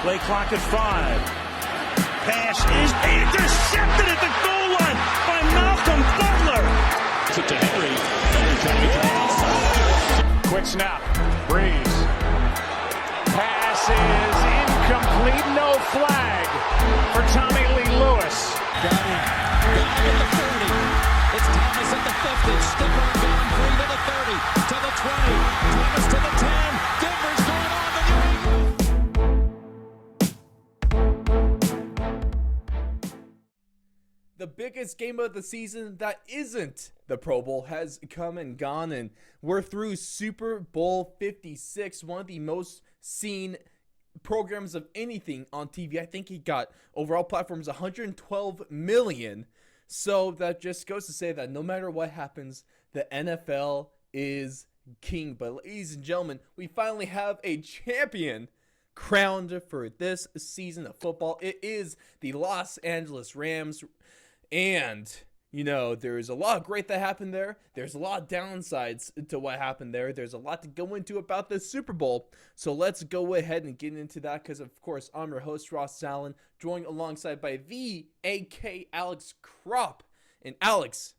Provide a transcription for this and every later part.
Play clock at 5. Pass is intercepted at the goal line by Malcolm Butler. To Henry. Quick snap. Breeze. Pass is incomplete. No flag for Tommy Lee Lewis. Got him at the 40. It's Thomas at the 50. Skipper going free to the 30. To the 20. Thomas to the 10. Denver's going on the New England. The biggest game of the season that isn't the Pro Bowl has come and gone, and we're through Super Bowl 56, one of the most seen programs of anything on TV. I think he got overall platforms 112 million. So that just goes to say that no matter what happens, the NFL is king. But ladies and gentlemen, we finally have a champion crowned for this season of football. It is the Los Angeles Rams. And, you know, there's a lot of great that happened there. There's a lot of downsides to what happened there. There's a lot to go into about this Super Bowl. So let's go ahead and get into that because, of course, I'm your host, Ross Allen, joined alongside by the AK Alex Kropp. And Alex,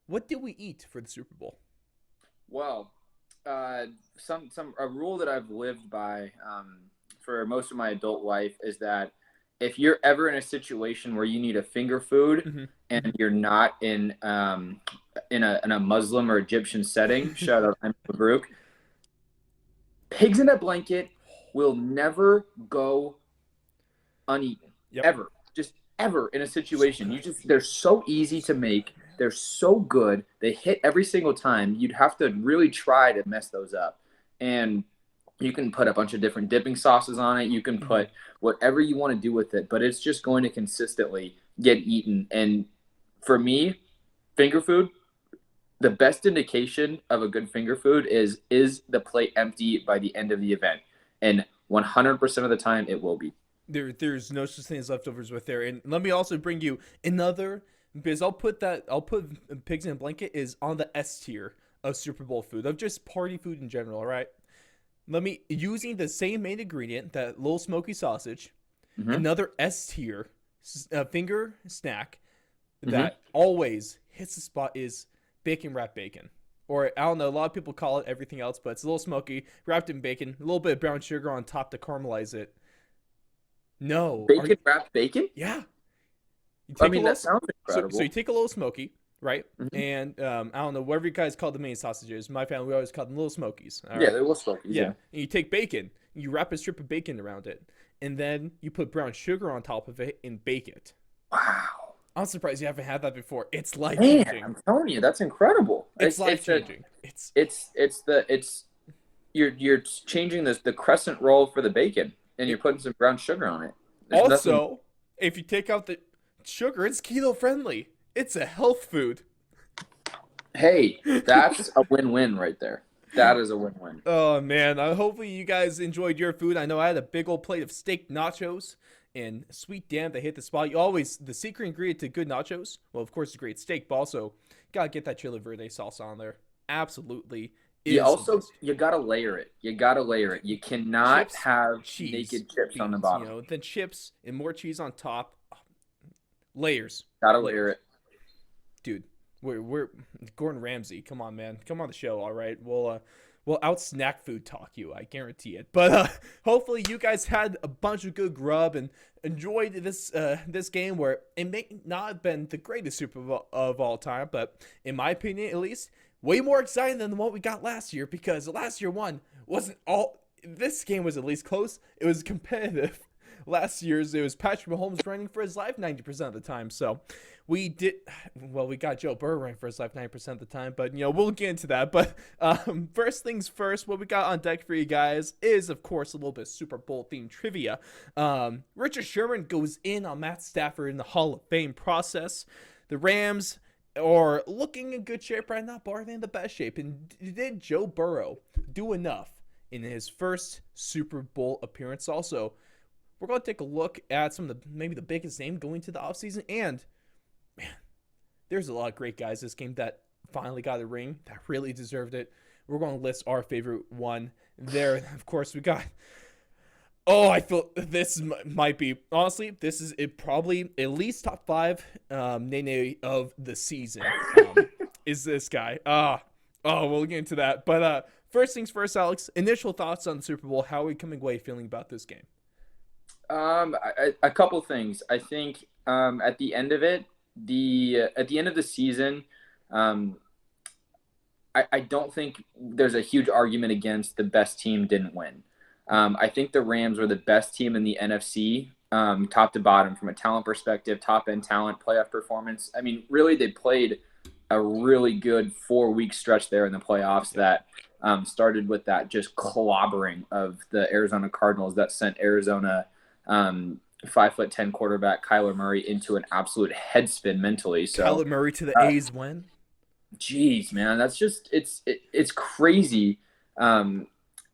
what did we eat for the Super Bowl? Well, a rule that I've lived by for most of my adult life is that if you're ever in a situation where you need a finger food and you're not in a Muslim or Egyptian setting, shout out I'm Baruch, pigs in a blanket will never go uneaten. Ever. Just ever in a situation. They're so easy to make. They're so good. They hit every single time. You'd have to really try to mess those up. And you can put a bunch of different dipping sauces on it. You can put whatever you want to do with it, but it's just going to consistently get eaten. And for me, finger food, the best indication of a good finger food is the plate empty by the end of the event? And 100% of the time, it will be. There's no such thing as leftovers with there. And let me also bring you another, because I'll put pigs in a blanket is on the S tier of Super Bowl food, of just party food in general, all right? Using the same main ingredient, that little smoky sausage, another S tier finger snack that always hits the spot is bacon wrapped bacon. Or, I don't know, a lot of people call it everything else, but it's a little smoky, wrapped in bacon, a little bit of brown sugar on top to caramelize it. No. Bacon wrapped bacon? Yeah. That sounds incredible. So you take a little smoky, right? And I don't know, whatever you guys call the main sausages. My family, we always call them little smokies. Yeah, they're little smokies. Yeah. And you take bacon, you wrap a strip of bacon around it, and then you put brown sugar on top of it and bake it. Wow. I'm surprised you haven't had that before. It's life-changing. I'm telling you, that's incredible. It's life-changing. You're changing the crescent roll for the bacon, and you're putting some brown sugar on it. If you take out the sugar, it's keto friendly. It's a health food. Hey, that's a win-win right there. That is a win-win. Oh, man. Hopefully you guys enjoyed your food. I know I had a big old plate of steak nachos, and sweet damn, they hit the spot. The secret ingredient to good nachos, well, of course, it's great steak, but also got to get that chili verde sauce on there. Absolutely. You got to layer it. You cannot have cheese, naked chips beans, on the bottom. You know, then chips and more cheese on top. Layers. Got to layer it. Dude, we're Gordon Ramsay. Come on, man. Come on the show, all right? We'll out snack food talk you, I guarantee it. But hopefully you guys had a bunch of good grub and enjoyed this game where it may not have been the greatest Super Bowl of all time, but in my opinion at least, way more exciting than what we got last year, because last year this game was at least close. It was competitive. Last year's, it was Patrick Mahomes running for his life 90% of the time. So we got Joe Burrow running for his life 90% of the time, but we'll get into that. But first things first, what we got on deck for you guys is, of course, a little bit of Super Bowl themed trivia. Richard Sherman goes in on Matt Stafford in the Hall of Fame process. The Rams are looking in good shape right now, but in the best shape. And did Joe Burrow do enough in his first Super Bowl appearance? Also, we're going to take a look at some of maybe the biggest name going to the offseason. And, man, there's a lot of great guys this game that finally got a ring, that really deserved it. We're going to list our favorite one there. Of course, we got Oh, I feel this might be, honestly, this is it probably at least top 5 Nene of the season. Is this guy? We'll get into that. But first things first, Alex, initial thoughts on the Super Bowl. How are we coming away feeling about this game? A couple things. I think at the end of it, at the end of the season, I don't think there's a huge argument against the best team didn't win. I think the Rams were the best team in the NFC, top to bottom, from a talent perspective, top-end talent, playoff performance. I mean, really, they played a really good 4-week stretch there in the playoffs that started with that just clobbering of the Arizona Cardinals that sent Arizona 5'10" quarterback Kyler Murray into an absolute headspin mentally. So Kyler Murray to the A's win? Geez, man, that's just it's crazy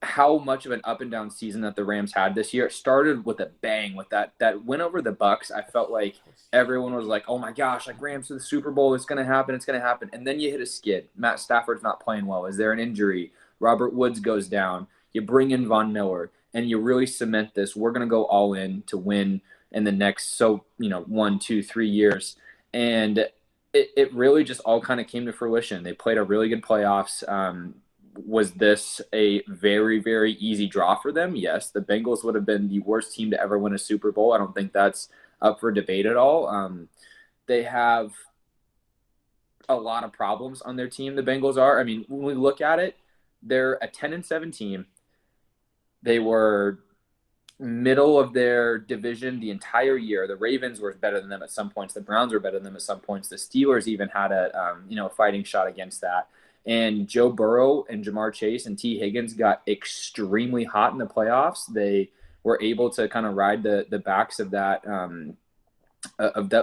how much of an up and down season that the Rams had this year. It started with a bang with that win over the Bucks. I felt like everyone was like, "Oh my gosh, like Rams to the Super Bowl, it's gonna happen, it's gonna happen." And then you hit a skid. Matt Stafford's not playing well. Is there an injury? Robert Woods goes down. You bring in Von Miller, and you really cement this. We're gonna go all in to win in the next 1, 2, 3 years, and it really just all kind of came to fruition. They played a really good playoffs. Was this a very, very easy draw for them? Yes. The Bengals would have been the worst team to ever win a Super Bowl. I don't think that's up for debate at all. They have a lot of problems on their team, the Bengals are. I mean, when we look at it, they're a 10-7 team. They were middle of their division the entire year. The Ravens were better than them at some points. The Browns were better than them at some points. The Steelers even had a fighting shot against that. And Joe Burrow and Jamar Chase and T. Higgins got extremely hot in the playoffs. They were able to kind of ride the backs of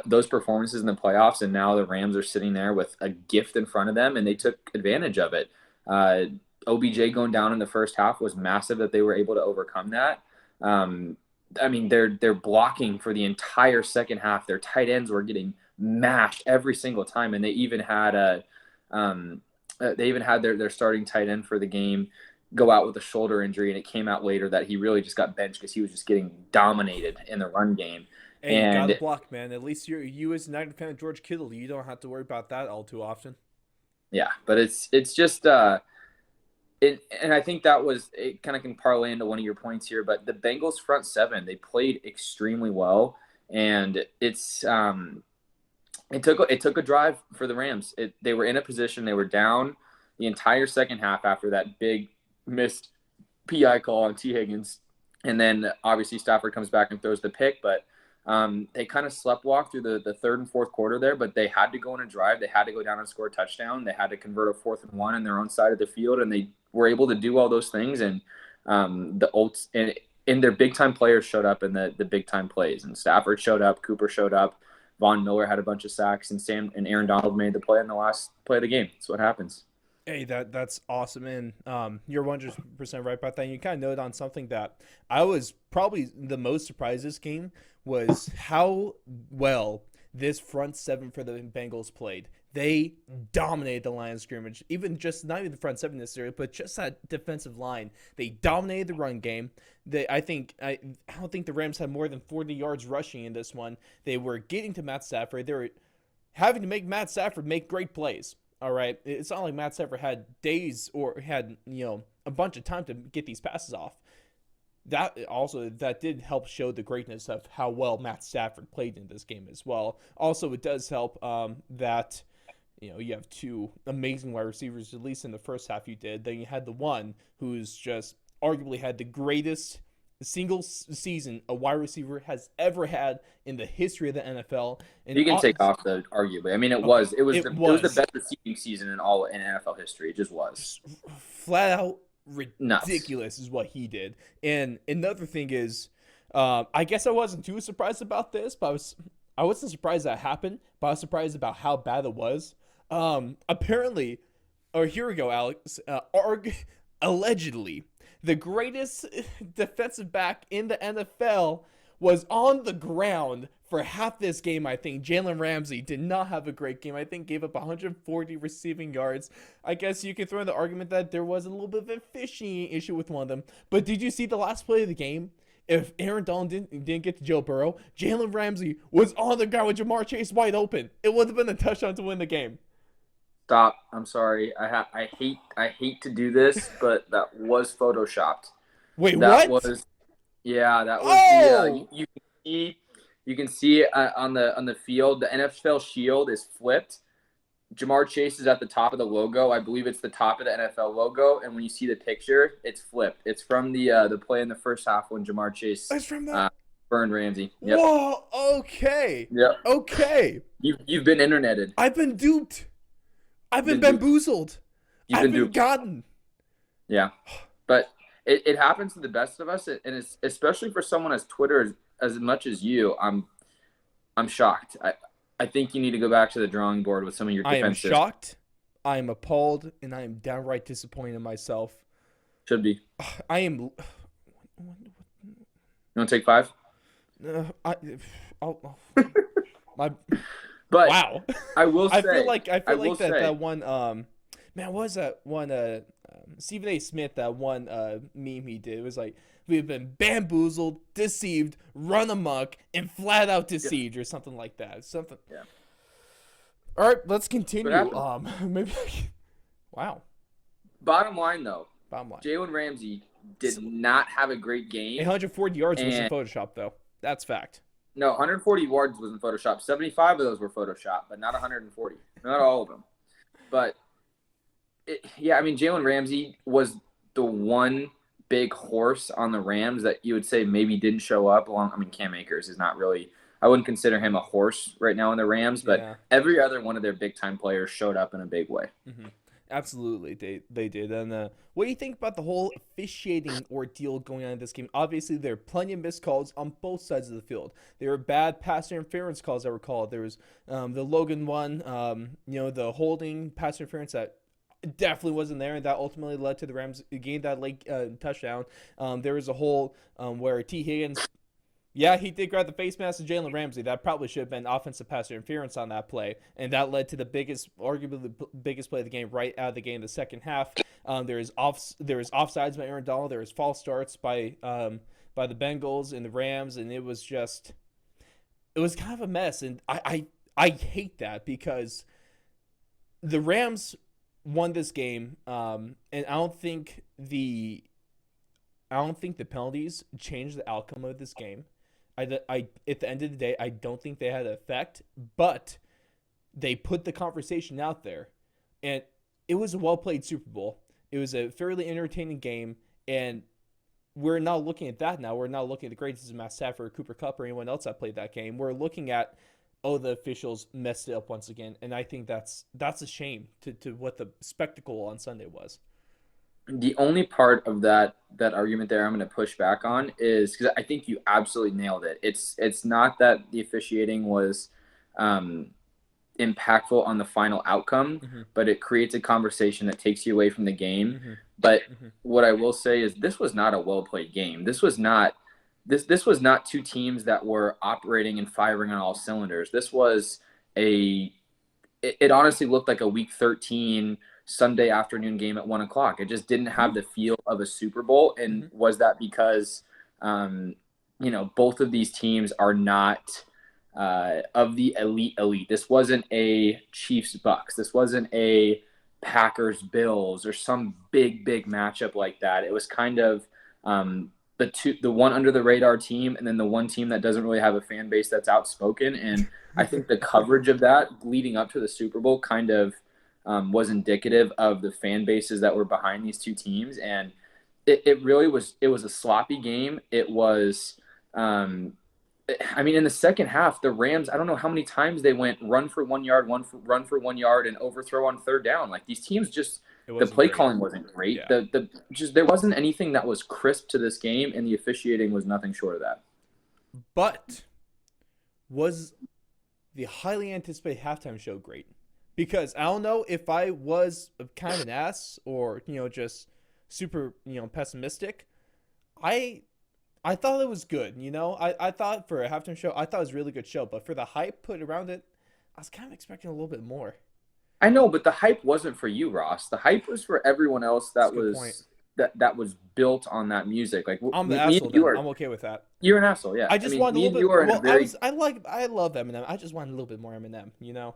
those performances in the playoffs. And now the Rams are sitting there with a gift in front of them, and they took advantage of it. OBJ going down in the first half was massive that they were able to overcome that. I mean, they're blocking for the entire second half. Their tight ends were getting mashed every single time, and they even had their starting tight end for the game go out with a shoulder injury, and it came out later that he really just got benched because he was just getting dominated in the run game. Hey, you got to block, man. At least you as a United fan of George Kittle, you don't have to worry about that all too often. Yeah, but it's just and I think it kind of can parlay into one of your points here, but the Bengals front seven, they played extremely well, and it took a drive for the Rams. They were in a position, they were down the entire second half after that big missed PI call on T. Higgins, and then obviously Stafford comes back and throws the pick, but they kind of sleptwalked through the third and fourth quarter there, but they had to go on a drive. They had to go down and score a touchdown. They had to convert a 4th and 1 on their own side of the field, and they were able to do all those things. And their big time players showed up in the big time plays. And Stafford showed up, Cooper showed up, Von Miller had a bunch of sacks, and Aaron Donald made the play in the last play of the game. That's what happens. Hey, that's awesome, and you're 100% right about that. And you kind of noted on something that I was probably the most surprised this game was how well this front seven for the Bengals played. They dominated the line of scrimmage, even just not even the front seven necessarily, but just that defensive line. They dominated the run game. I don't think the Rams had more than 40 yards rushing in this one. They were getting to Matt Stafford. They were having to make Matt Stafford make great plays. All right, it's not like Matt Stafford had days or had a bunch of time to get these passes off. That did help show the greatness of how well Matt Stafford played in this game as well. Also, it does help that you have two amazing wide receivers, at least in the first half you did. Then you had the one who's just arguably had the greatest single season a wide receiver has ever had in the history of the NFL. And you can take off the arguably. I mean, it was the best receiving season in NFL history. It just was flat out ridiculous is what he did. And another thing is, I guess I wasn't too surprised about this, but I wasn't surprised that happened, but I was surprised about how bad it was. Apparently, or here we go, Alex. Allegedly, the greatest defensive back in the NFL was on the ground for half this game, I think. Jalen Ramsey did not have a great game. I think gave up 140 receiving yards. I guess you could throw in the argument that there was a little bit of a fishing issue with one of them. But did you see the last play of the game? if Aaron Donald didn't get to Joe Burrow, Jalen Ramsey was on the ground with Jamar Chase wide open. It would have been a touchdown to win the game. Stop. I'm sorry. I hate to do this, but that was photoshopped. Wait, That what? was that was Oh! you can see on the field, the NFL shield is flipped. Jamar Chase is at the top of the logo. I believe it's the top of the NFL logo, and when you see the picture, it's flipped. It's from the play in the first half when Jamar Chase It's from that. burned Ramsey. Yep. Whoa, okay. Yep. Okay. You've been interneted. I've been duped. I've been bamboozled. You've I've been been gotten. Yeah. But it happens to the best of us, and it's especially for someone as Twitter as much as you. I'm shocked. I think you need to go back to the drawing board with some of your defenses. I am shocked. I am appalled, and I am downright disappointed in myself. Should be. I am. You want to take 5? My. But Wow. I will say. I feel like that one. Man, what was that one? Stephen A. Smith. That one meme he did. It was like, we've been bamboozled, deceived, run amok, and flat out deceived, or something like that. Something. Yeah. All right, let's continue. What Maybe. Wow. Bottom line, though, Bottom line. Jalen Ramsey did not have a great game. 140 yards was in Photoshop, though. That's fact. No, 140 yards was in Photoshop. 75 of those were Photoshop, but not 140. Not all of them. But, Jalen Ramsey was the one big horse on the Rams that you would say maybe didn't show up. Cam Akers is not really – I wouldn't consider him a horse right now in the Rams, but every other one of their big-time players showed up in a big way. Mm-hmm. Absolutely, they did. And what do you think about the whole officiating ordeal going on in this game? Obviously, there are plenty of missed calls on both sides of the field. There were bad pass interference calls that were called. There was the Logan one, the holding pass interference that definitely wasn't there, and that ultimately led to the Rams getting that late touchdown. There was a whole where T. Higgins. Yeah, he did grab the face mask of Jalen Ramsey. That probably should have been offensive pass interference on that play, and that led to arguably the biggest play of the game right out of the game in the second half. There was offsides by Aaron Donald. There was false starts by the Bengals and the Rams, and it was kind of a mess. And I hate that because the Rams won this game, and I don't think the penalties changed the outcome of this game. At the end of the day, I don't think they had an effect, but they put the conversation out there, and it was a well-played Super Bowl. It was a fairly entertaining game, and we're not looking at that now. We're not looking at the greatness of Matt Stafford, Cooper Kupp, or anyone else that played that game. We're looking at, the officials messed it up once again, and I think that's a shame to what the spectacle on Sunday was. The only part of that argument there I'm going to push back on is because I think you absolutely nailed it. It's not that the officiating was impactful on the final outcome, but it creates a conversation that takes you away from the game. But what I will say is this was not a well-played game. This was not two teams that were operating and firing on all cylinders. This was it honestly looked like a Week 13 Sunday afternoon game at 1:00. It just didn't have the feel of a Super Bowl. And was that because, both of these teams are not of the elite. This wasn't a Chiefs Bucks. This wasn't a Packers Bills or some big matchup like that. It was kind of the one under the radar team, and then the one team that doesn't really have a fan base that's outspoken. And I think the coverage of that leading up to the Super Bowl kind of was indicative of the fan bases that were behind these two teams. And it really was, it was a sloppy game. It was, in the second half, the Rams, I don't know how many times they went run for 1 yard, run for 1 yard, and overthrow on third down. Like these teams just, the play calling wasn't great. Yeah. There wasn't anything that was crisp to this game, and the officiating was nothing short of that. But was the highly anticipated halftime show great? Because I don't know if I was kind of an ass or, just super, pessimistic. I thought it was good, I thought for a halftime show, I thought it was a really good show. But for the hype put around it, I was kind of expecting a little bit more. I know, but the hype wasn't for you, Ross. The hype was for everyone else that was that was built on that music. Like I'm the me asshole. and you Then. are, I'm okay with that. you're an asshole. Yeah. I just mean, want a me little and bit. you are in a Well, very, I love Eminem. I just want a little bit more Eminem. You know.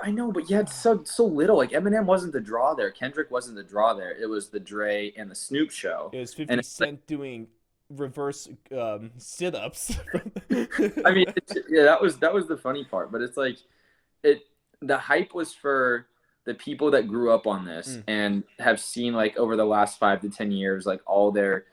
I know, but you had so little. Like Eminem wasn't the draw there. Kendrick wasn't the draw there. It was the Dre and the Snoop show. It was 50 and Cent doing reverse sit-ups. I mean, yeah, that was the funny part. But it's like the hype was for the people that grew up on this and have seen like over the last 5 to 10 years, like all their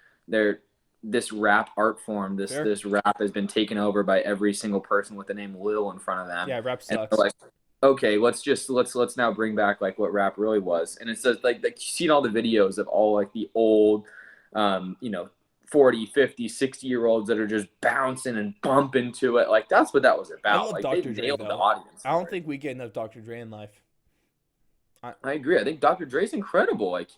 this rap art form, this rap has been taken over by every single person with the name Lil in front of them. Yeah, rap And sucks. they're like, okay, let's now bring back like what rap really was. And it's just like you've seen all the videos of all like the old 40, 50, 60-year-olds that are just bouncing and bumping to it. Like that's what that was about. I love Like Dr. they Dre, nailed though. the audience. I don't think we get enough Dr. Dre in life. I agree. I think Dr. Dre's incredible. Like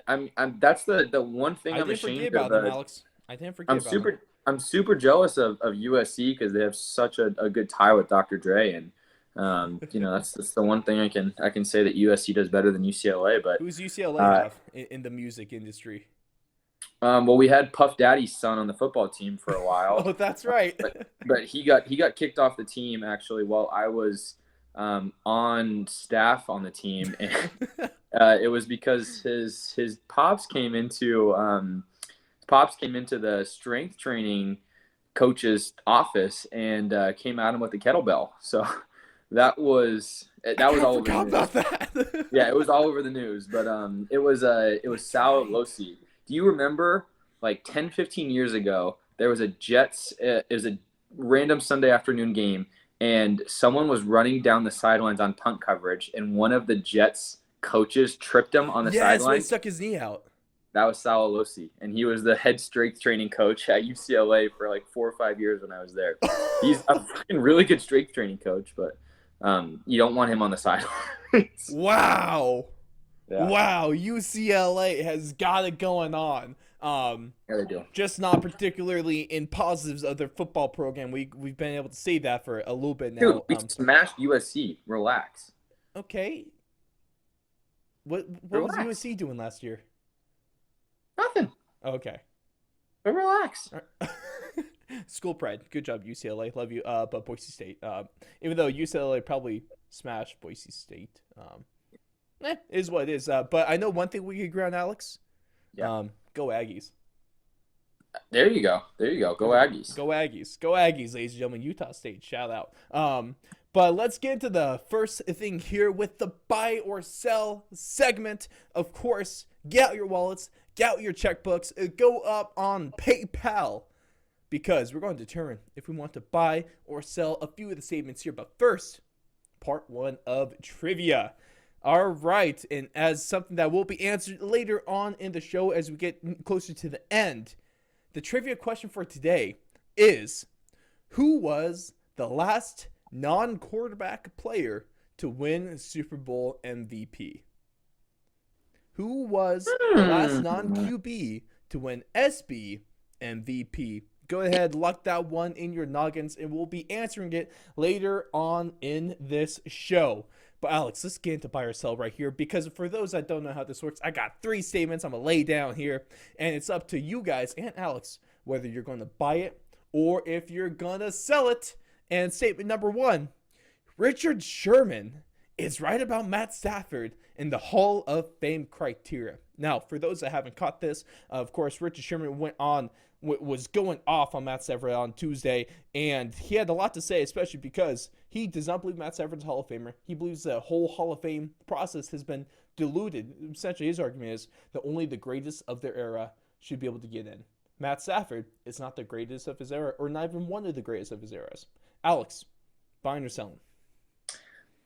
I'm that's the one thing I I'm didn't forget ashamed about of. him, Alex. I didn't forget about him. I'm super jealous of USC because they have such a good tie with Dr. Dre, and that's the one thing I can say that USC does better than UCLA. But Who's UCLA have in the music industry? Well, we had Puff Daddy's son on the football team for a while. Oh, that's right. but he got kicked off the team actually while I was on staff on the team, and it was because his pops came into the strength training coach's office and came at him with a kettlebell. So that was all over the news. About that. Yeah, it was all over the news. But it was Sal Losi. Do you remember like 10, 15 years ago, there was a Jets, it was a random Sunday afternoon game, and someone was running down the sidelines on punt coverage, and one of the Jets coaches tripped him on the sideline. He stuck his knee out. That was Sal Losi, and he was the head strength training coach at UCLA for like 4 or 5 years when I was there. He's a fucking really good strength training coach, but you don't want him on the sidelines. Wow. Yeah. Wow, UCLA has got it going on. Yeah, they do. Just not particularly in positives of their football program. We've been able to say that for a little bit now. Dude, we smashed USC. Relax. Okay. What Relax. was USC doing last year? Nothing. Okay. But relax. School pride. Good job, UCLA. Love you. But Boise State. Even though UCLA probably smashed Boise State. Is what it is. But I know one thing we could agree on, Alex. Yeah. Go Aggies. There you go. Go Aggies. Go Aggies. Go Aggies, ladies and gentlemen. Utah State. Shout out. But let's get into the first thing here with the buy or sell segment. Of course, get out your wallets, get out your checkbooks, go up on PayPal, because we're going to determine if we want to buy or sell a few of the statements here. But first, part one of trivia. All right, and as something that will be answered later on in the show as we get closer to the end, the trivia question for today is, who was the last non-quarterback player to win Super Bowl MVP? Who was the last non-QB to win SB MVP? Go ahead, lock that one in your noggins, and we'll be answering it later on in this show. But Alex, let's get into buy or sell right here, because for those that don't know how this works, I got 3 statements I'm going to lay down here, and it's up to you guys and Alex whether you're going to buy it or if you're going to sell it. And statement number 1, Richard Sherman is right about Matt Stafford in the Hall of Fame criteria. Now, for those that haven't caught this, of course, Richard Sherman was going off on Matt Stafford on Tuesday, and he had a lot to say, especially because he does not believe Matt Stafford's a Hall of Famer. He believes the whole Hall of Fame process has been diluted. Essentially, his argument is that only the greatest of their era should be able to get in. Matt Stafford is not the greatest of his era, or not even one of the greatest of his eras. Alex, buying or selling?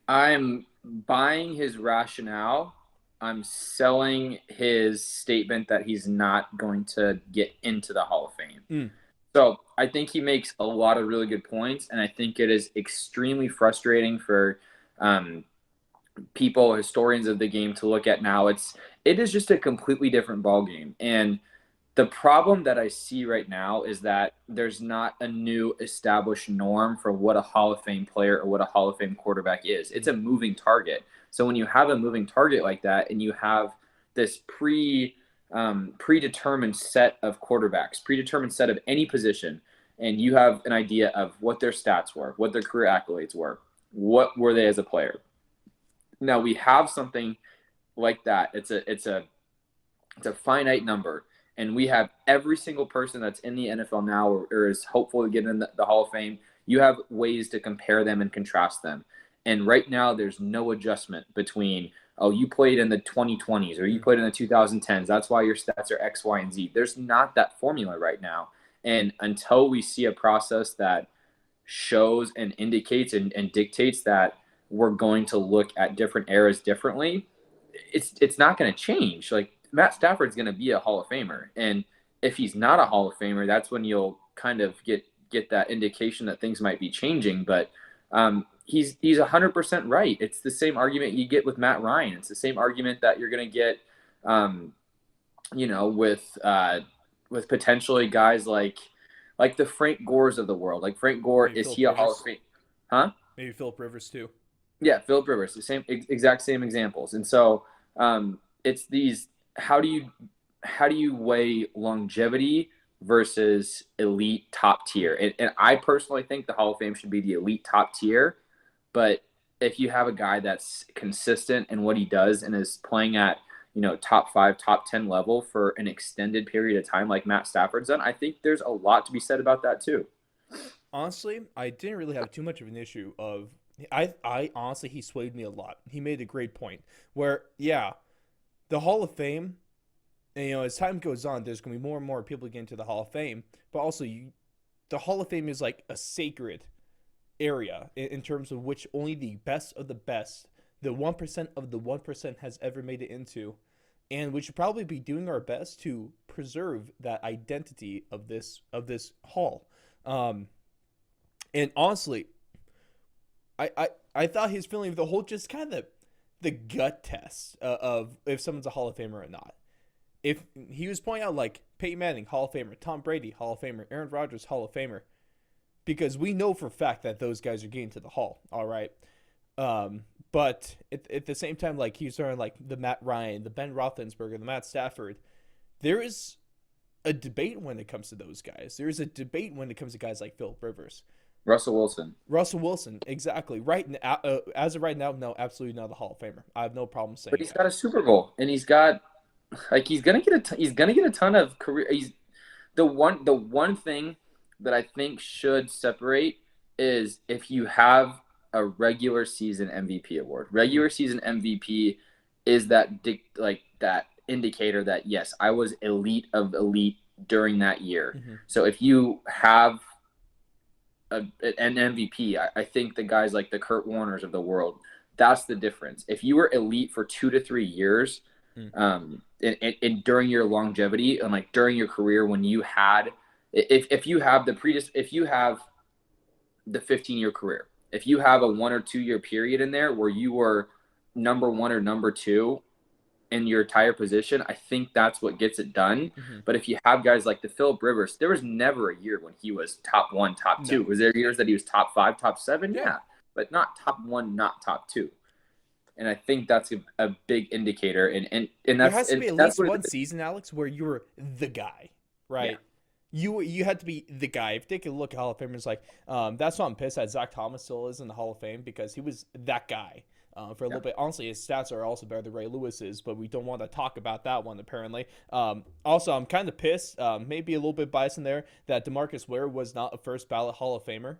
I'm buying his rationale. I'm selling his statement that he's not going to get into the Hall of Fame. So I think he makes a lot of really good points, and I think it is extremely frustrating for people, historians of the game, to look at now. It is just a completely different ballgame. And the problem that I see right now is that there's not a new established norm for what a Hall of Fame player or what a Hall of Fame quarterback is. It's a moving target. So when you have a moving target like that, and you have this predetermined set of quarterbacks, predetermined set of any position, and you have an idea of what their stats were, what their career accolades were, what were they as a player. Now we have something like that. It's a finite number, and we have every single person that's in the NFL now or is hopeful to get in the Hall of Fame. You have ways to compare them and contrast them. And right now, there's no adjustment between, oh, you played in the 2020s or you played in the 2010s. That's why your stats are X, Y, and Z. There's not that formula right now. And until we see a process that shows and indicates and dictates that we're going to look at different eras differently, it's not going to change. Like, Matt Stafford's going to be a Hall of Famer. And if he's not a Hall of Famer, that's when you'll kind of get that indication that things might be changing. But he's 100% right. It's the same argument you get with Matt Ryan. It's the same argument that you're going to get, with potentially guys like the Frank Gores of the world. Like Frank Gore, Maybe is Phillip he a Rivers. Hall of Fame? Huh? Maybe Phillip Rivers too. Yeah, Phillip Rivers, the same exact same examples. And so it's these. How do you weigh longevity versus elite top tier? And I personally think the Hall of Fame should be the elite top tier. But if you have a guy that's consistent in what he does and is playing at, top 5, top 10 level for an extended period of time like Matt Stafford's done, I think there's a lot to be said about that too. Honestly, I didn't really have too much of an issue of I honestly, he swayed me a lot. He made a great point where, yeah, the Hall of Fame, and, as time goes on, there's going to be more and more people get into the Hall of Fame, but also the Hall of Fame is like a sacred area in terms of which only the best of the best, the 1% of the 1% has ever made it into, and we should probably be doing our best to preserve that identity of this hall. And honestly, I thought his feeling of the whole just kind of the gut test of if someone's a Hall of Famer or not. If he was pointing out like Peyton Manning, Hall of Famer, Tom Brady, Hall of Famer, Aaron Rodgers, Hall of Famer, because we know for a fact that those guys are getting to the Hall, all right? But at the same time, like he's starting like the Matt Ryan, the Ben Roethlisberger, the Matt Stafford, there is a debate when it comes to those guys. There is a debate when it comes to guys like Phillip Rivers. Russell Wilson, exactly. Right now, as of right now, no, absolutely not the Hall of Famer. I have no problem saying. But he's got a Super Bowl, and he's got, like, he's gonna get a ton of career. He's the one thing that I think should separate is if you have a regular season MVP award. Regular season MVP is that indicator that yes, I was elite of elite during that year. Mm-hmm. So if you have an MVP, I think the guys like the Kurt Warners of the world, that's the difference. If you were elite for 2 to 3 years, and during your longevity and like during your career, when you had, if you have the 15-year career, if you have a 1 or 2 year period in there where you were number 1 or number 2 in your entire position, I think that's what gets it done. Mm-hmm. But if you have guys like the Phillip Rivers, there was never a year when he was top 1, top 2. No. Was there years that he was top 5, top 7? Yeah. But not top 1, not top 2. And I think that's a big indicator. And that's, there has to be at least one season, season, Alex, where you were the guy, right? Yeah. You had to be the guy. If they could look at Hall of Famers, like that's why I'm pissed that Zach Thomas still is in the Hall of Fame, because he was that guy for a little bit. Honestly, his stats are also better than Ray Lewis's, but we don't want to talk about that one apparently. Also, I'm kind of pissed, maybe a little bit biased in there, that DeMarcus Ware was not a first ballot Hall of Famer.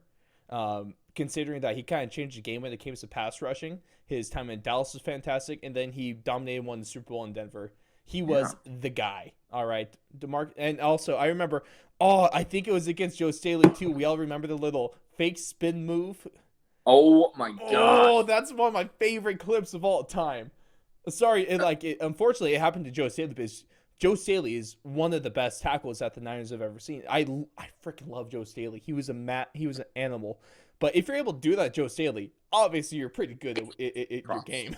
Considering that he kind of changed the game when it came to pass rushing. His time in Dallas was fantastic, and then he dominated, won the Super Bowl in Denver. He was the guy, all right. And also, I remember, I think it was against Joe Staley too. We all remember the little fake spin move. Oh my god! Oh, that's one of my favorite clips of all time. Sorry, unfortunately, it happened to Joe Staley, because Joe Staley is one of the best tackles that the Niners have ever seen. I freaking love Joe Staley. He was an animal. But if you're able to do that, Joe Staley, obviously you're pretty good at your game.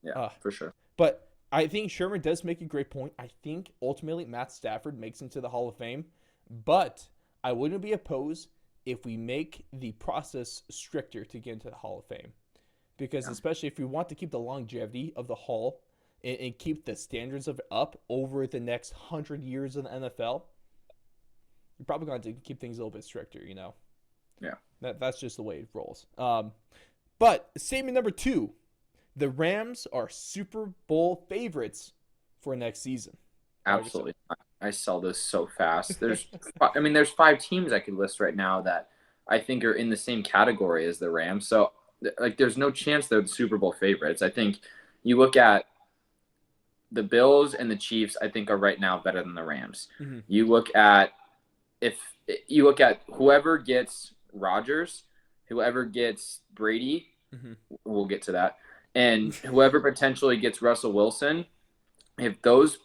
Yeah, for sure. But I think Sherman does make a great point. I think ultimately Matt Stafford makes into the Hall of Fame. But I wouldn't be opposed if we make the process stricter to get into the Hall of Fame. Because especially if we want to keep the longevity of the Hall and keep the standards of it up over the next 100 years in the NFL, you're probably going to keep things a little bit stricter, you know? Yeah. That's just the way it rolls. But statement number 2, the Rams are Super Bowl favorites for next season. Absolutely. I sell this so fast. There's 5 teams I could list right now that I think are in the same category as the Rams. So, like, there's no chance they're the Super Bowl favorites. I think you look at the Bills and the Chiefs, I think, are right now better than the Rams. Mm-hmm. You look at whoever gets Rodgers, whoever gets Brady, Mm-hmm. we'll get to that, and whoever potentially gets Russell Wilson, if those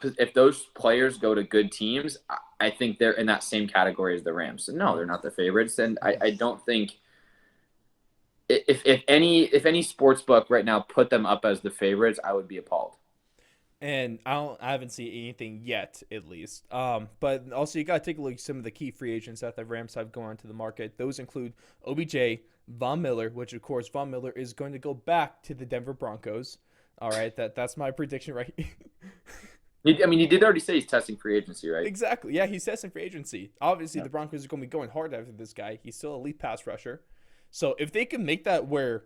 players go to good teams, I think they're in that same category as the Rams. So no, they're not the favorites, and I don't think if any sports book right now put them up as the favorites, I would be appalled. And I haven't seen anything yet, at least. But also you got to take a look at some of the key free agents that the Rams have going onto the market. Those include OBJ, Von Miller, which of course Von Miller is going to go back to the Denver Broncos. All right, that's my prediction right here. He did already say he's testing free agency, right? Exactly. Yeah, he's testing free agency. Obviously, The Broncos are going to be going hard after this guy. He's still elite pass rusher. So if they can make that where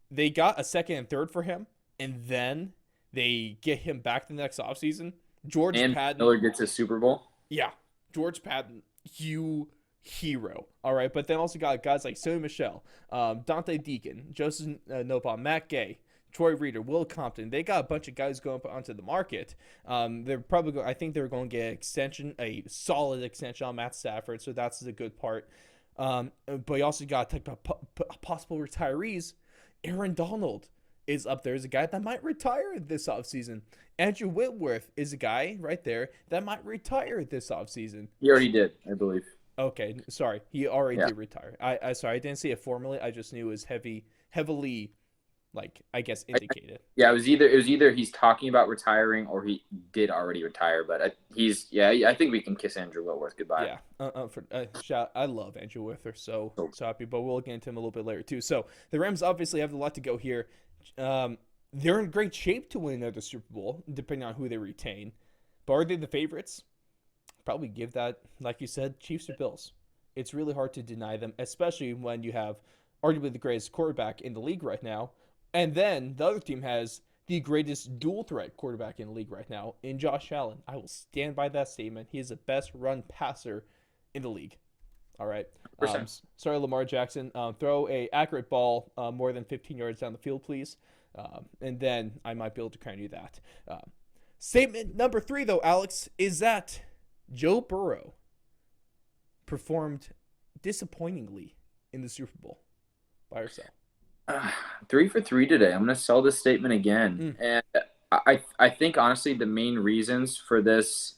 they got a second and third for him, and then they get him back the next offseason, George Patton. Miller gets a Super Bowl. Yeah, George Patton, hero. All right, but then also got guys like Sonny Michel, Dante Deacon, Joseph Nopal, Matt Gay, Troy Reader, Will Compton. They got a bunch of guys going onto the market. They're probably I think they're going to get a solid extension on Matt Stafford, so that's the good part. But you also got to talk about possible retirees. Aaron Donald is up there as a guy that might retire this offseason. Andrew Whitworth is a guy right there that might retire this offseason. He already did, I believe. Okay, sorry. He already did retire. I sorry, I didn't see it formally. I just knew it was heavily, like, I guess, indicated. It was either he's talking about retiring or he did already retire. But I think we can kiss Andrew Whitworth goodbye. Yeah, I love Andrew Whitworth, so happy. But we'll get into him a little bit later too. So the Rams obviously have a lot to go here. They're in great shape to win another Super Bowl, depending on who they retain. But are they the favorites? Probably give that, like you said, Chiefs or Bills. It's really hard to deny them, especially when you have arguably the greatest quarterback in the league right now. And then the other team has the greatest dual threat quarterback in the league right now in Josh Allen. I will stand by that statement. He is the best run passer in the league. All right. Sorry, Lamar Jackson. Throw a accurate ball more than 15 yards down the field, please. And then I might be able to crown you that. Statement number 3, though, Alex, is that Joe Burrow performed disappointingly in the Super Bowl by herself. 3 for 3 today. I'm going to sell this statement again. And I think, honestly, the main reasons for this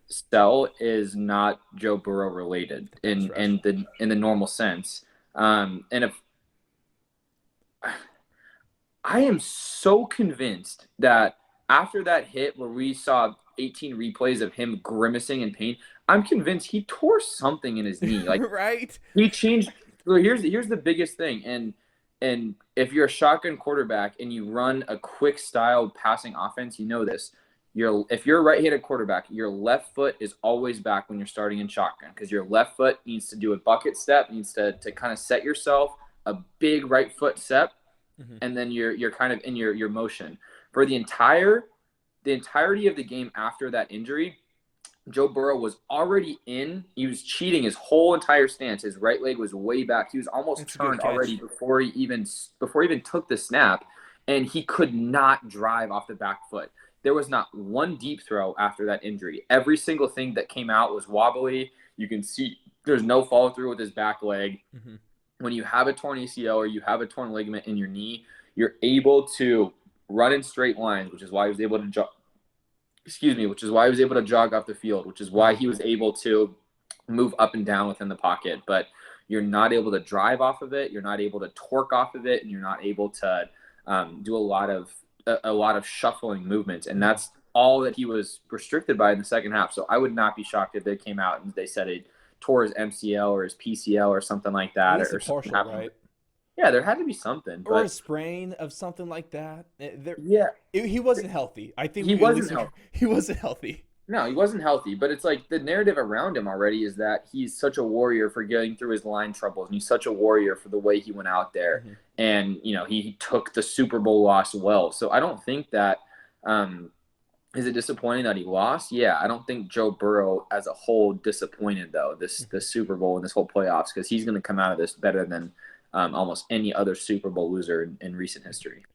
sell is not Joe Burrow related in the normal sense. And if I am so convinced that after that hit where we saw 18 replays of him grimacing in pain, I'm convinced he tore something in his knee. Like, right? He changed. Well, here's the biggest thing. And if you're a shotgun quarterback and you run a quick style passing offense, you know this. If you're a right-handed quarterback, your left foot is always back when you're starting in shotgun because your left foot needs to do a bucket step, needs to kind of set yourself a big right foot step, and then you're kind of in your motion. For the entirety of the game after that injury, Joe Burrow was already in. He was cheating his whole entire stance. His right leg was way back. He was almost turned already before he even took the snap, and he could not drive off the back foot. There was not one deep throw after that injury. Every single thing that came out was wobbly. You can see there's no follow through with his back leg. When you have a torn ACL or you have a torn ligament in your knee, you're able to run in straight lines, which is why he was able to jog. Which is why he was able to jog off the field, which is why he was able to move up and down within the pocket. But you're not able to drive off of it. You're not able to torque off of it, and you're not able to do a lot of shuffling movements. And that's all that he was restricted by in the second half. So I would not be shocked if they came out and they said he tore his MCL or his PCL or something like that. Or something happened. Right? Yeah, there had to be something. Or a But sprain of something like that. yeah, He wasn't healthy. I think he wasn't healthy. He wasn't healthy. No, he wasn't healthy, but it's like the narrative around him already is that he's such a warrior for getting through his line troubles, and he's such a warrior for the way he went out there, and he took the Super Bowl loss well. So I don't think that is it disappointing that he lost. Yeah, I don't think Joe Burrow as a whole disappointed though the Super Bowl and this whole playoffs, because he's going to come out of this better than almost any other Super Bowl loser in recent history.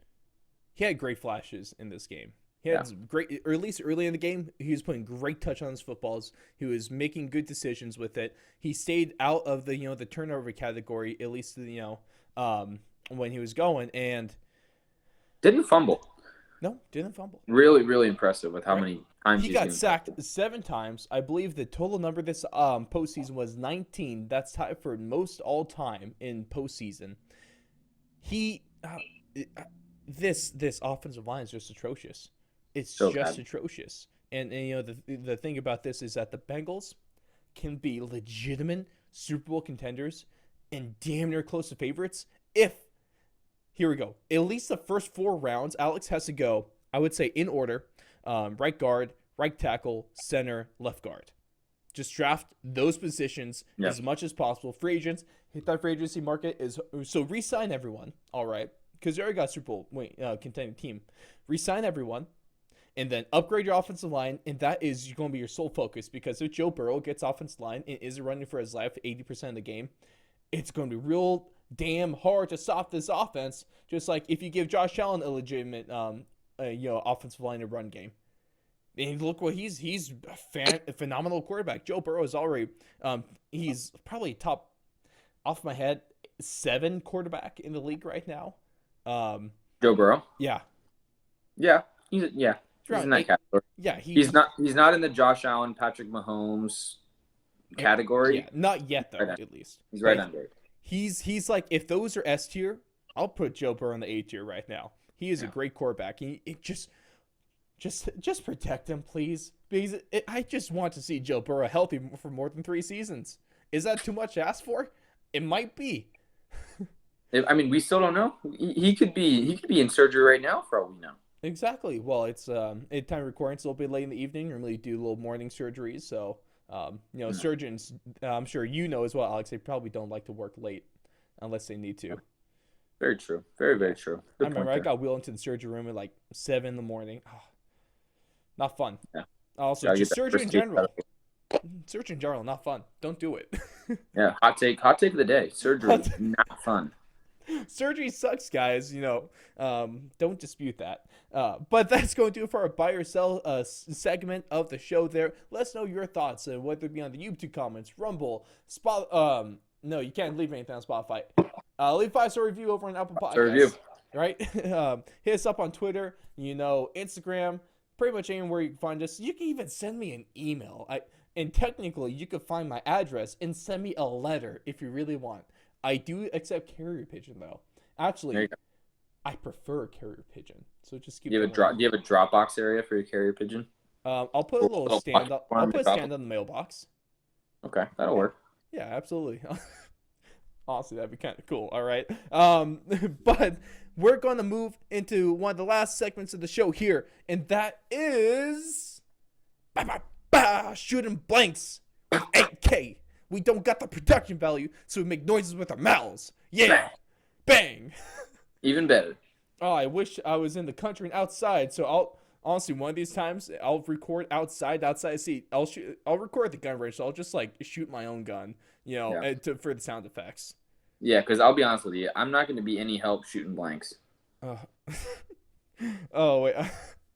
He had great flashes in this game. He had great, or at least early in the game, he was putting great touch on his footballs. He was making good decisions with it. He stayed out of the the turnover category, at least when he was going, and didn't fumble. No, didn't fumble. Really, really impressive with how many times he got sacked 7 times. I believe the total number this postseason was 19. That's tied for most all time in postseason. This offensive line is just atrocious. It's so just atrocious. And the thing about this is that the Bengals can be legitimate Super Bowl contenders and damn near close to favorites if, here we go, at least the first 4 rounds, Alex has to go, I would say in order, right guard, right tackle, center, left guard. Just draft those positions as much as possible. Free agents, hit that free agency market. So re-sign everyone, all right, because you already got a Super Bowl contending team. Re-sign everyone. And then upgrade your offensive line, and that is going to be your sole focus, because if Joe Burrow gets offensive line and isn't running for his life 80% of the game, it's going to be real damn hard to stop this offense, just like if you give Josh Allen a legitimate offensive line to run game. And look what he's a phenomenal quarterback. Joe Burrow is already he's probably top, off my head, 7 quarterback in the league right now. Joe Burrow? Yeah. He's in that 8. category. Yeah, he's not in the Josh Allen, Patrick Mahomes category. Yeah, not yet though. Right at least he's right under it. He's like, if those are S tier, I'll put Joe Burrow in the A tier right now. He is a great quarterback. Just protect him, please, because I just want to see Joe Burrow healthy for more than 3 seasons. Is that too much to ask for? It might be. I mean, we still don't know. He could be in surgery right now for all we know. Exactly. Well, it's at time of recording, so it'll be late in the evening. Normally do little morning surgeries, so surgeons, I'm sure as well, Alex, they probably don't like to work late unless they need to. Very true. Very, very true. I remember I got wheeled into the surgery room at like 7 in the morning. Oh, not fun. Yeah. Also, just surgery in general. Surgery in general, not fun. Don't do it. Yeah, hot take of the day. Surgery, not fun. Surgery sucks, guys. Don't dispute that. But that's going to do it for our buy or sell segment of the show there. Let us know your thoughts, whether it be on the YouTube comments, Rumble, no, you can't leave anything on Spotify. Leave 5-star review over on Apple Podcasts. Right? Hit us up on Twitter, Instagram, pretty much anywhere you can find us. You can even send me an email. And technically, you could find my address and send me a letter if you really want. I do accept carrier pigeon though. Actually, I prefer carrier pigeon. So just keep. Do you have a Dropbox area for your carrier pigeon? I'll put a little stand up. I'll put a stand on the mailbox. Okay, that'll work. Yeah, absolutely. Honestly, that'd be kind of cool. All right. But we're going to move into one of the last segments of the show here, and that is shooting blanks with 8K. We don't got the production value, so we make noises with our mouths. Yeah. Bang. Even better. Oh, I wish I was in the country and outside. So honestly, one of these times I'll record outside seat. I'll record the gun range. So I'll just like shoot my own gun, for the sound effects. Yeah, because I'll be honest with you, I'm not going to be any help shooting blanks. Oh wait,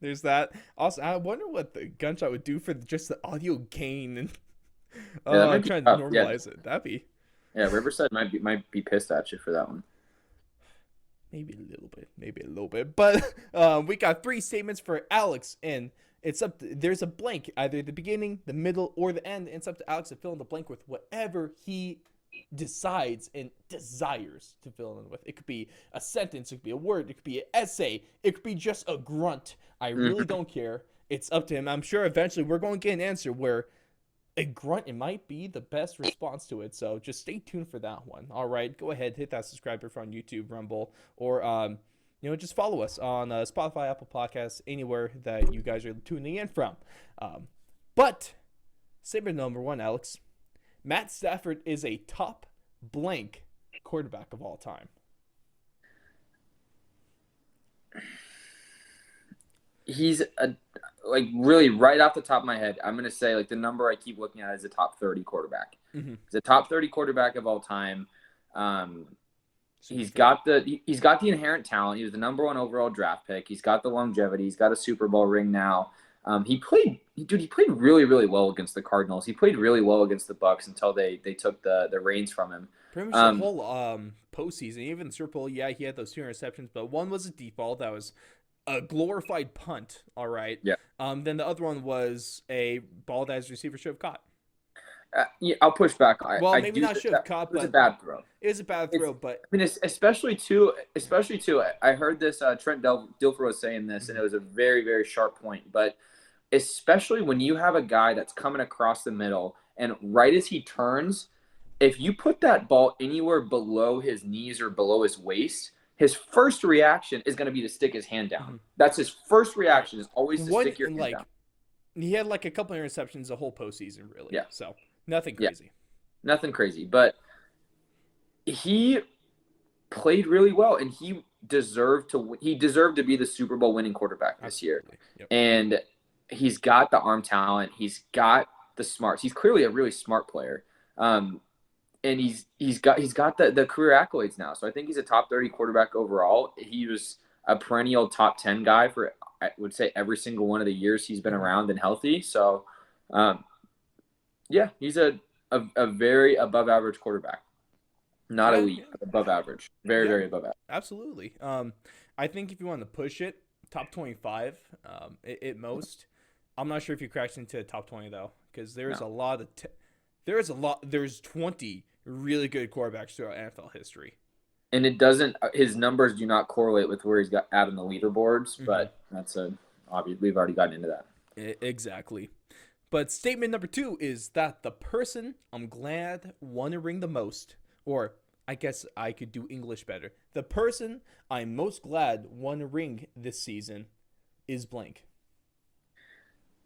there's that. Also, I wonder what the gunshot would do for just the audio gain and. I'm trying to normalize it. That'd be. Yeah, Riverside might be pissed at you for that one. Maybe a little bit. But we got 3 statements for Alex, and it's there's a blank either the beginning, the middle, or the end. And it's up to Alex to fill in the blank with whatever he decides and desires to fill in with. It could be a sentence, it could be a word, it could be an essay, it could be just a grunt. I really don't care. It's up to him. I'm sure eventually we're going to get an answer where a grunt. It might be the best response to it. So just stay tuned for that one. All right, go ahead, hit that subscribe button on YouTube, Rumble, or just follow us on Spotify, Apple Podcasts, anywhere that you guys are tuning in from. But statement number one, Alex, Matt Stafford is a top blank quarterback of all time. He's really right off the top of my head, I'm gonna say the number I keep looking at is a top 30 quarterback. Mm-hmm. He's a top 30 quarterback of all time. He's got the inherent talent. He was the number 1 overall draft pick. He's got the longevity. He's got a Super Bowl ring now. He played really, really well against the Cardinals. He played really well against the Bucs until they took the reins from him. Pretty much the whole postseason, even the Super Bowl. Yeah, he had those 2 interceptions, but one was a deep ball that was a glorified punt. All right. Yeah. Then the other one was a ball that his receiver should have caught. I'll push back. Maybe not should have caught, but it was a bad throw. It was a bad throw, but I mean, especially too. I heard this Trent Dilfer was saying this, and it was a very, very sharp point. But especially when you have a guy that's coming across the middle, and right as he turns, if you put that ball anywhere below his knees or below his waist, his first reaction is going to be to stick his hand down. Mm-hmm. That's his first reaction, is always to stick your hand down. He had a couple of interceptions the whole postseason, really. Yeah. So nothing crazy. Yeah. Nothing crazy. But he played really well, and he deserved to be the Super Bowl winning quarterback this year. Yep. And he's got the arm talent. He's got the smarts. He's clearly a really smart player. And he's got the career accolades now. So I think he's a top 30 quarterback overall. He was a perennial top 10 guy for, I would say, every single one of the years he's been around and healthy. So, he's a very above average quarterback. Not elite, above average. Very, very above average. Absolutely. I think if you want to push it, top 25 at most. I'm not sure if he cracks into the top 20 though, because there's a lot of there's 20 really good quarterbacks throughout NFL history. And his numbers do not correlate with where he's got out in the leaderboards, but that's obvious. We've already gotten into that. Exactly. But statement number 2 is that the person I'm glad won a ring the most, or I guess I could do English better. The person I'm most glad won a ring this season is blank.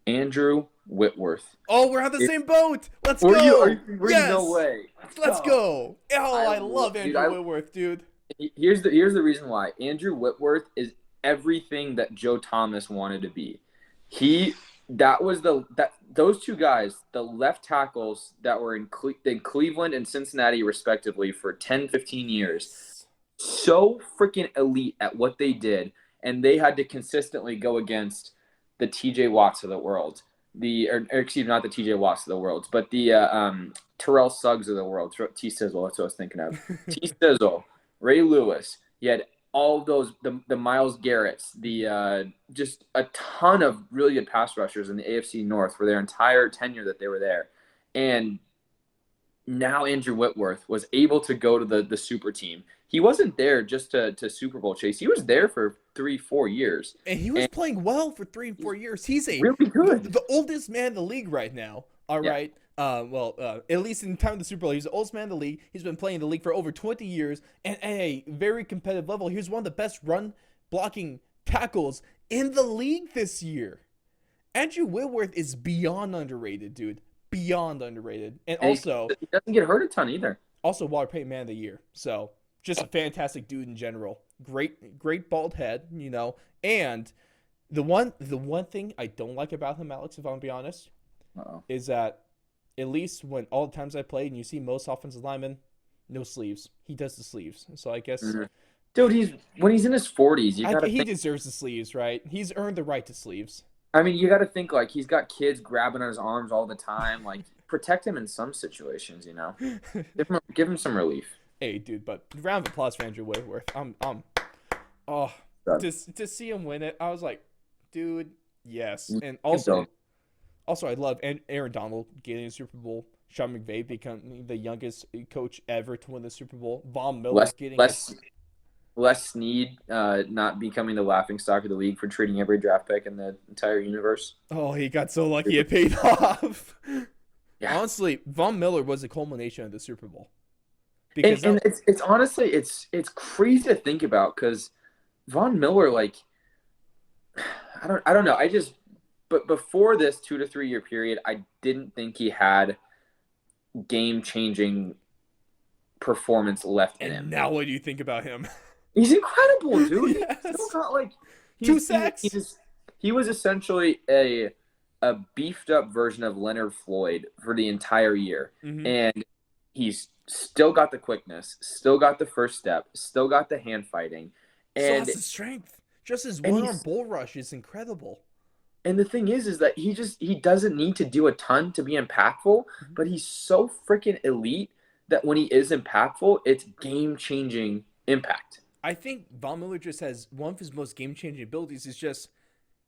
Andrew Whitworth. Oh, we're on the same boat. Let's go. Yes. No way. Let's go. Oh, I love Andrew Whitworth, dude. Here's the reason why. Andrew Whitworth is everything that Joe Thomas wanted to be. Those two guys, the left tackles that were in Cleveland and Cincinnati respectively for 10, 15 years, so freaking elite at what they did, and they had to consistently go against the TJ Watts of the world, not the TJ Watts of the world, but the Terrell Suggs of the world, T-Sizzle, that's what I was thinking of. T-Sizzle, Ray Lewis, you had all of those, the Myles Garretts, just a ton of really good pass rushers in the AFC North for their entire tenure that they were there. And now Andrew Whitworth was able to go to the super team. He wasn't there just to Super Bowl chase. He was there for 3-4 years. And he was playing well for 3-4 years. He's really good. The oldest man in the league right now. All right. At least in time of the Super Bowl, he's the oldest man in the league. He's been playing in the league for over 20 years and at a very competitive level. He was one of the best run blocking tackles in the league this year. Andrew Whitworth is beyond underrated, dude. Beyond underrated. And also, he doesn't get hurt a ton either. Also, Walter Payton Man of the Year. So, just a fantastic dude in general. Great bald head, And the one thing I don't like about him, Alex, if I'm gonna be honest, is that at least when all the times I played and you see most offensive linemen, no sleeves. He does the sleeves. So I guess dude, when he's in his 40s, he deserves the sleeves, right? He's earned the right to sleeves. I mean, you got to think he's got kids grabbing on his arms all the time. Protect him in some situations, Give him some relief. Hey, dude, but round of applause for Andrew Whitworth. To see him win it, I was like, dude, yes. And also I love Aaron Donald getting the Super Bowl. Sean McVay becoming the youngest coach ever to win the Super Bowl. Von Miller Les Snead not becoming the laughingstock of the league for trading every draft pick in the entire universe. Oh, he got so lucky it paid off. Yeah. Honestly, Von Miller was a culmination of the Super Bowl. And it's honestly it's crazy to think about because Von Miller, like, I don't know. But before this 2 to 3 year period, I didn't think he had game changing performance left in him. Now what do you think about him? He's incredible, dude. Yes. He's still got like 2 sacks. He was essentially a beefed up version of Leonard Floyd for the entire year. Mm-hmm. And he's still got the quickness, still got the first step, still got the hand fighting. And has the strength. Just his one-arm bull rush is incredible. And the thing is that he doesn't need to do a ton to be impactful, but he's so freaking elite that when he is impactful, it's game-changing impact. I think Von Miller just has one of his most game-changing abilities is just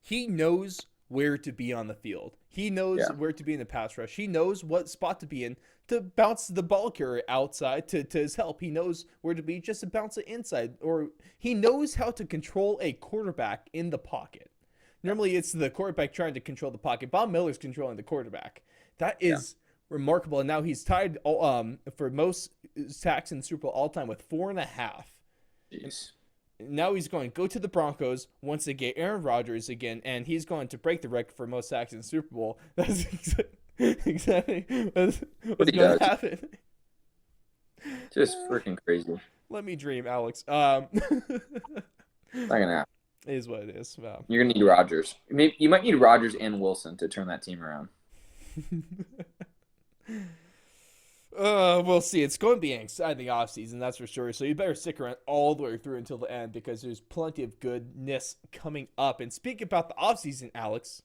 he knows where to be on the field. He knows where to be in the pass rush. He knows what spot to be in to bounce the ball carrier outside to his help. He knows where to be just to bounce it inside. Or he knows how to control a quarterback in the pocket. Normally, it's the quarterback trying to control the pocket. Von Miller's controlling the quarterback. That is remarkable. And now he's tied for most sacks in the Super Bowl all time with 4.5. Jeez. Now he's going to go to the Broncos once they get Aaron Rodgers again, and he's going to break the record for most sacks in the Super Bowl. That's exactly what's going to happen. Just freaking crazy. Let me dream, Alex. It's not gonna happen. It is what it is. Wow. You're gonna need Rodgers. Maybe you might need Rodgers and Wilson to turn that team around. We'll see. It's going to be an exciting offseason, that's for sure. So you better stick around all the way through until the end because there's plenty of goodness coming up. And speaking about the offseason, Alex,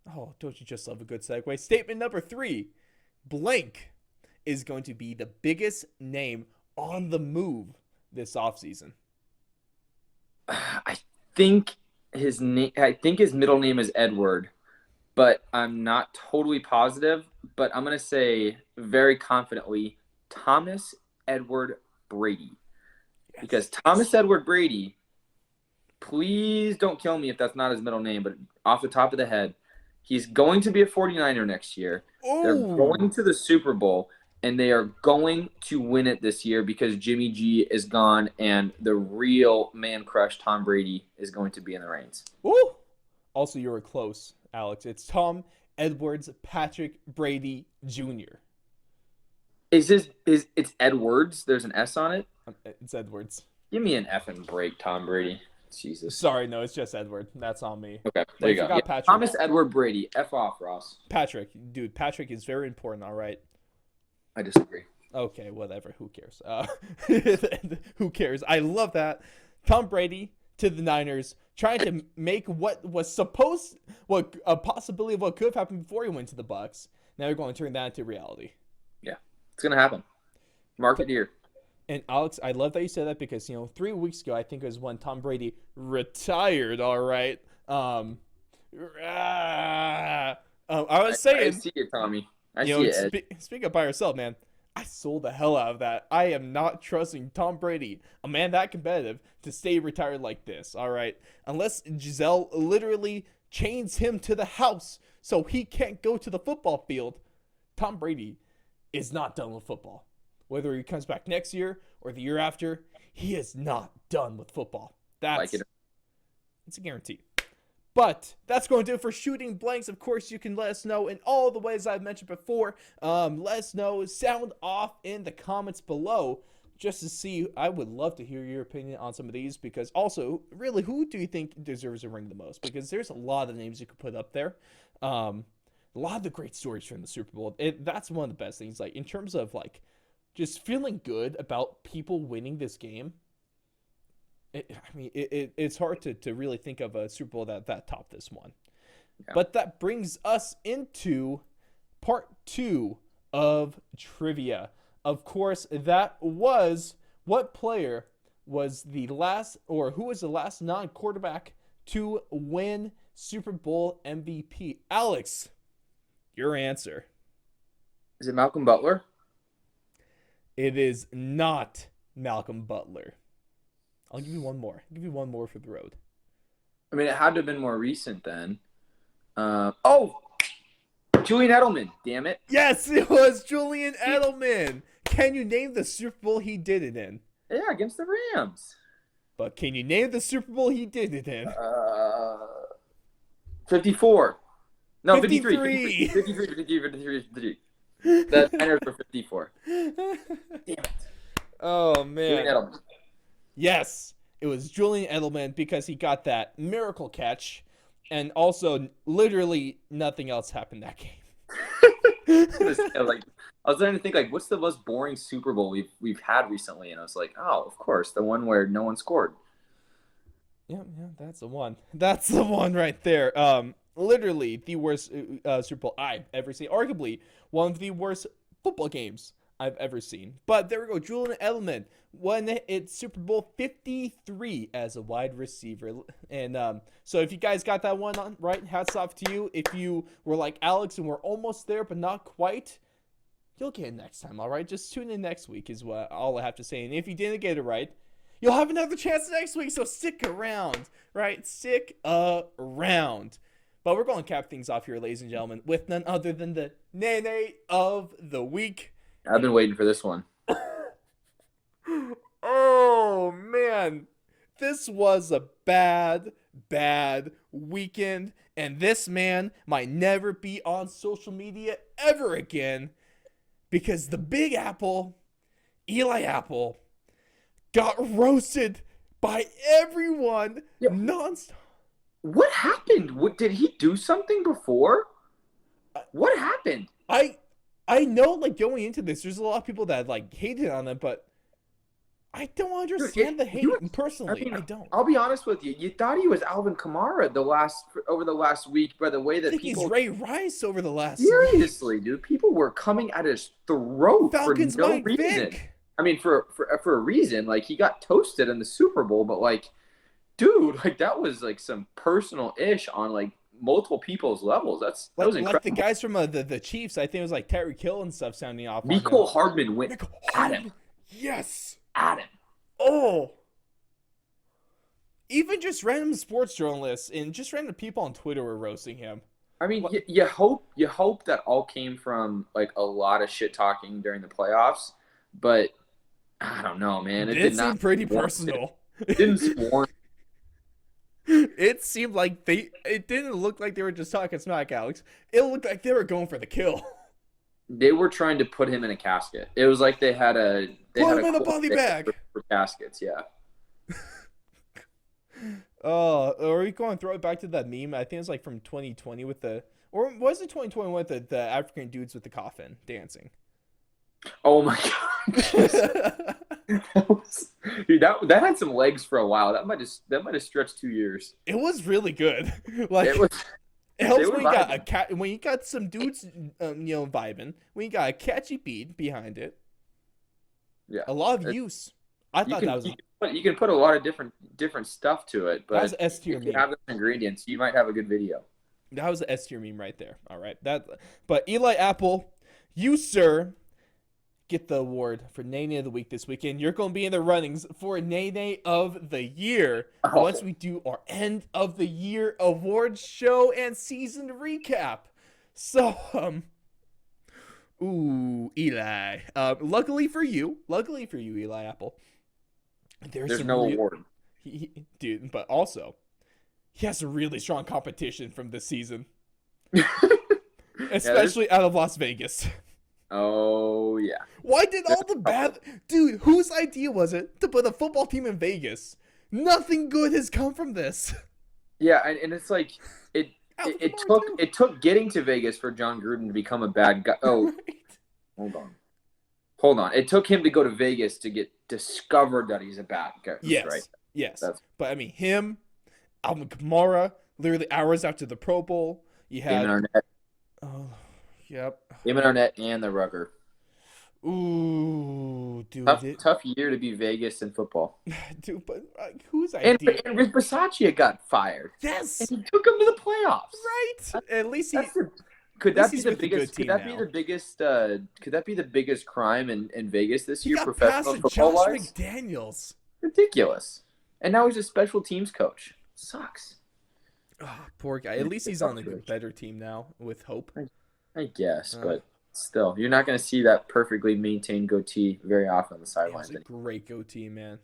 oh, don't you just love a good segue? Statement number 3, blank is going to be the biggest name on the move this offseason. I think his middle name is Edward, but I'm not totally positive. But I'm going to say very confidently Thomas Edward Brady. Yes. Because Thomas Edward Brady, please don't kill me if that's not his middle name, but off the top of the head, he's going to be a 49er next year. Ooh. They're going to the Super Bowl, and they are going to win it this year because Jimmy G is gone, and the real man crush Tom Brady is going to be in the reins. Ooh. Also, you were close, Alex. It's Tom Edwards Patrick Brady Jr. It's Edwards? There's an S on it? It's Edwards. Give me an effing break, Tom Brady. Jesus. Sorry, no, it's just Edward. That's on me. Okay, there you go. Yeah, Patrick. Thomas Edward Brady. F off, Ross. Patrick. Dude, Patrick is very important, all right? I disagree. Okay, whatever. Who cares? Who cares? I love that. Tom Brady to the Niners, trying to make what was a possibility of what could have happened before he went to the Bucs. Now you're going to turn that into reality. Yeah, it's going to happen. Mark it here. And Alex, I love that you said that because, 3 weeks ago, I think it was when Tom Brady retired, all right? I was saying. I see it, Tommy. I see it. Speak up by yourself, man. I sold the hell out of that. I am not trusting Tom Brady, a man that competitive, to stay retired like this, all right? Unless Giselle literally chains him to the house so he can't go to the football field, Tom Brady is not done with football. Whether he comes back next year or the year after, he is not done with football. It's a guarantee. But that's going to do it for Shooting Blanks. Of course, you can let us know in all the ways I've mentioned before. Let us know. Sound off in the comments below just to see. I would love to hear your opinion on some of these because also, really, who do you think deserves a ring the most? Because there's a lot of names you could put up there. A lot of the great stories from the Super Bowl. That's one of the best things. Like in terms of just feeling good about people winning this game. It's hard to really think of a Super Bowl that topped this one. Yeah. But that brings us into part 2 of trivia. Of course, that was what player was the last, or who was the last non-quarterback to win Super Bowl MVP? Alex, your answer. Is it Malcolm Butler? It is not Malcolm Butler. I'll give you one more. I'll give you one more for the road. I mean, it had to have been more recent then. Julian Edelman, damn it. Yes, it was Julian Edelman. Can you name the Super Bowl he did it in? Yeah, against the Rams. But can you name the Super Bowl he did it in? 54. No, 53. 53. The Niners were 54. Damn it. Oh, man. Julian Edelman. Yes, it was Julian Edelman because he got that miracle catch, and also literally nothing else happened that game. I was trying to think, like, what's the most boring Super Bowl we've had recently? And I was like, oh, of course, the one where no one scored. Yeah, that's the one. That's the one right there. Literally the worst Super Bowl I've ever seen. Arguably one of the worst football games I've ever seen. But there we go. Julian Edelman won it Super Bowl 53 as a wide receiver. And so if you guys got that one on right, hats off to you. If you were like Alex and we're almost there but not quite, you'll get it next time, all right? Just tune in next week is what all I have to say. And if you didn't get it right, you'll have another chance next week, so stick around, right? Stick around. But we're going to cap things off here, ladies and gentlemen, with none other than the Nene of the Week. I've been waiting for this one. Oh, man. This was a bad weekend, and this man might never be on social media ever again because the Big Apple, Eli Apple, got roasted by everyone nonstop. What happened? Did he do something before? What happened? I know, like, going into this, there's a lot of people that, like, hated on him, but I don't understand the hate personally. I don't. I'll be honest with you. You thought he was Alvin Kamara over the last week by the way that he's Ray Rice over the last seriously, dude. People were coming at his throat Falcons for no Mike reason. Vick. I mean, for a reason. Like, he got toasted in the Super Bowl, but, like, dude, like, that was, like, some personal ish on, like, multiple people's levels. That was incredible. Like the guys from the Chiefs, I think it was like Tyreek Hill and stuff sounding off. Mecole Hardman went at him. Yes. At him. Oh. Even just random sports journalists and just random people on Twitter were roasting him. I mean, you hope that all came from, like, a lot of shit talking during the playoffs, but I don't know, man. It did seem pretty personal. It didn't swarm. It seemed like it didn't look like they were just talking smack, Alex. It looked like they were going for the kill. They were trying to put him in a casket. It was like they had a put him in a body bag for caskets, yeah. Are we going to throw it back to that meme? I think it's like from 2020 or was it 2020 with the African dudes with the coffin dancing? Oh my god. Dude, that had some legs for a while. That might have stretched 2 years. It was really good. Like it helps when you got some dudes vibing, when you got a catchy beat behind it. Yeah. A lot of use. I thought that was you can put a lot of different stuff to it, but that was S tier if you have those ingredients, you might have a good video. That was an S tier meme right there. All right. But Eli Apple, you sir, get the award for Nene of the Week this weekend. You're going to be in the runnings for Nene of the Year once we do our end of the year awards show and season recap. So, Eli. Luckily for you, Eli Apple, there's no award. Dude, but also, he has a really strong competition from this season. Especially out of Las Vegas. Oh, yeah. Why did all the bad... Dude, whose idea was it to put a football team in Vegas? Nothing good has come from this. Yeah, and it's like... It took getting to Vegas for John Gruden to become a bad guy. Oh, right. Hold on. It took him to go to Vegas to get discovered that he's a bad guy. Yes, right? Yes. But, I mean, him, Alvin Kamara, literally hours after the Pro Bowl, you had... Damon Arnett. Oh, yep. Damon Arnett and the Rugger. Ooh, dude. Tough year to be Vegas in football. Dude, but whose idea? And Rick Bisaccia got fired. Yes. And he took him to the playoffs. Right. At least could that be the biggest crime in Vegas this year, professional football wise? McDaniels. Ridiculous. And now he's a special teams coach. Sucks. Oh, poor guy. At least he's on a better team now with hope. I guess, but still, you're not going to see that perfectly maintained goatee very often on the It sidelines. was a great goatee, man.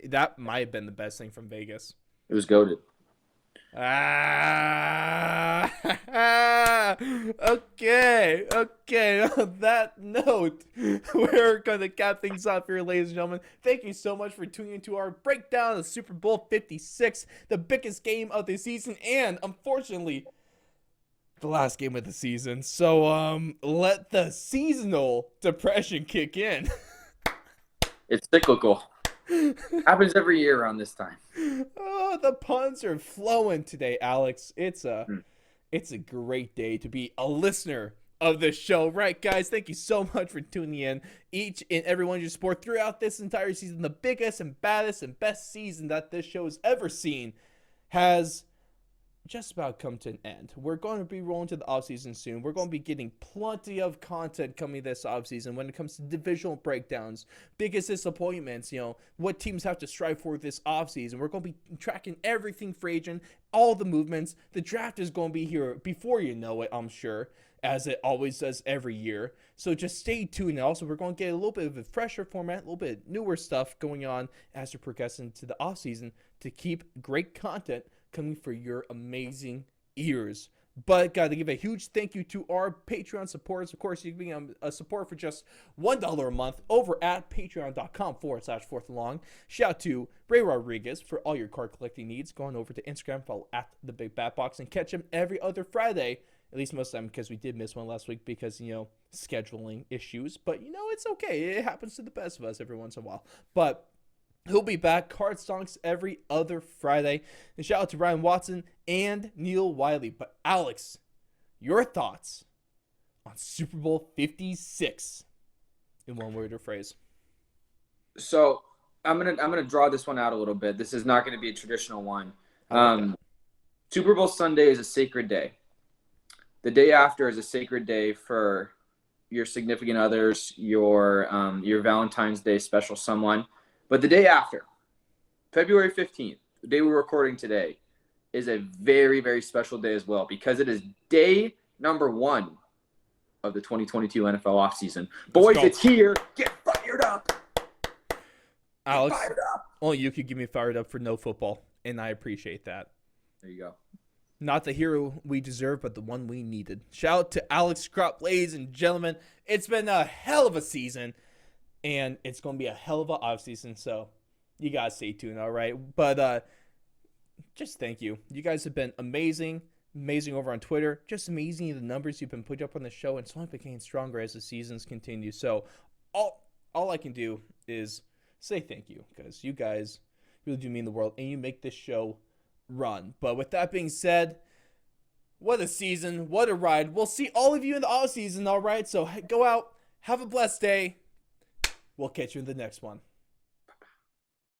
That might have been the best thing from Vegas. It was goated. Okay. On that note, we're going to cap things off here, ladies and gentlemen. Thank you so much for tuning into our breakdown of Super Bowl 56, the biggest game of the season, and unfortunately, the last game of the season. So, let the seasonal depression kick in. It's cyclical. Happens every year around this time. Oh, the puns are flowing today, Alex. It's a great day to be a listener of the show, right, guys? Thank you so much for tuning in. Each and every one of your support throughout this entire season, the biggest and baddest and best season that this show has ever seen, has just about come to an end. We're going to be rolling to the offseason soon. We're going to be getting plenty of content coming this offseason when it comes to divisional breakdowns, biggest disappointments, what teams have to strive for this offseason. We're going to be tracking everything free agent, all the movements. The draft is going to be here before you know it, I'm sure, as it always does every year. So just stay tuned. And also, we're going to get a little bit of a fresher format, a little bit newer stuff going on as we progress into the offseason to keep great content coming for your amazing ears. But got to give a huge thank you to our Patreon supporters. Of course, you can be a supporter for just $1 a month over at patreon.com/4thalong. Shout out to Ray Rodriguez for all your card collecting needs. Going over to Instagram, follow at the Big Bat Box, and catch him every other Friday. At least most of the time, because we did miss one last week because, scheduling issues. But, it's okay. It happens to the best of us every once in a while. But he'll be back, Card Stonks, every other Friday. And shout out to Ryan Watson and Neil Wiley. But Alex, your thoughts on Super Bowl 56 in one word or phrase? So I'm gonna draw this one out a little bit. This is not going to be a traditional one. Super Bowl Sunday is a sacred day. The day after is a sacred day for your significant others, your Valentine's Day special someone. But the day after, February 15th, the day we're recording today, is a very, very special day as well because it is day number 1 of the 2022 NFL offseason. Boys, it's here. Get fired up. Alex, fired up. Only you could get me fired up for no football, and I appreciate that. There you go. Not the hero we deserve, but the one we needed. Shout out to Alex Krupp, ladies and gentlemen. It's been a hell of a season. And it's going to be a hell of a offseason, so you got to stay tuned, all right? But just thank you. You guys have been amazing over on Twitter. Just amazing the numbers you've been putting up on the show, and it's only becoming stronger as the seasons continue. So all I can do is say thank you because you guys really do mean the world, and you make this show run. But with that being said, what a season, what a ride. We'll see all of you in the offseason, all right? So go out, have a blessed day. We'll catch you in the next one.